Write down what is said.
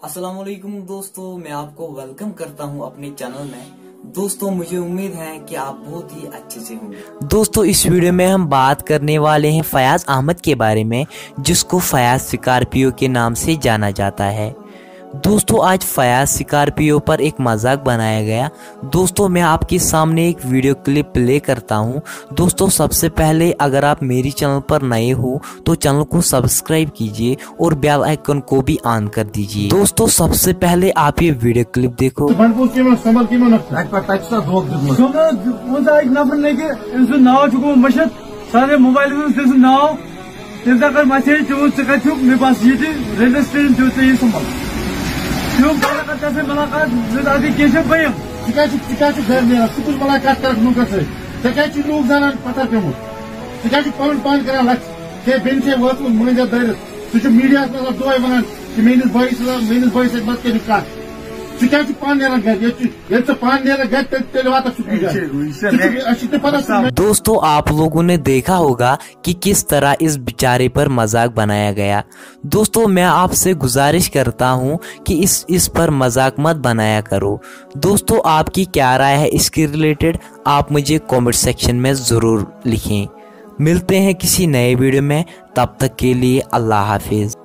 अस्सलामुअलैकुम दोस्तों, मैं आपको वेलकम करता हूं अपने चैनल में। दोस्तों, मुझे उम्मीद है कि आप बहुत ही अच्छे से होंगे। दोस्तों, इस वीडियो में हम बात करने वाले हैं फयाज अहमद के बारे में, जिसको फयाज स्कॉर्पियो के नाम से जाना जाता है। दोस्तों, आज फयाज स्कॉर्पियो पर एक मजाक बनाया गया। दोस्तों, मैं आपके सामने एक वीडियो क्लिप प्ले करता हूं। दोस्तों, सबसे पहले अगर आप मेरी चैनल पर नए हो तो चैनल को सब्सक्राइब कीजिए और बेल आइकन को भी ऑन कर दीजिए। दोस्तों, सबसे पहले आप ये वीडियो क्लिप देखो। सारे मोबाइल नाव कर मैसेज रजिस्ट्रेशन मुलाकात मुलाकात कर लूक जान पता पेमुत पन पान कर बेन मज दरित मीडिया दुआ वन कि मेस बस मत कर पान घर। दोस्तों, आप लोगों ने देखा होगा कि किस तरह इस बेचारे पर मजाक बनाया गया। दोस्तों, मैं आपसे गुजारिश करता हूं कि इस पर मजाक मत बनाया करो। दोस्तों, आपकी क्या राय है इसके रिलेटेड, आप मुझे कमेंट सेक्शन में जरूर लिखें। मिलते हैं किसी नए वीडियो में, तब तक के लिए अल्लाह हाफिज।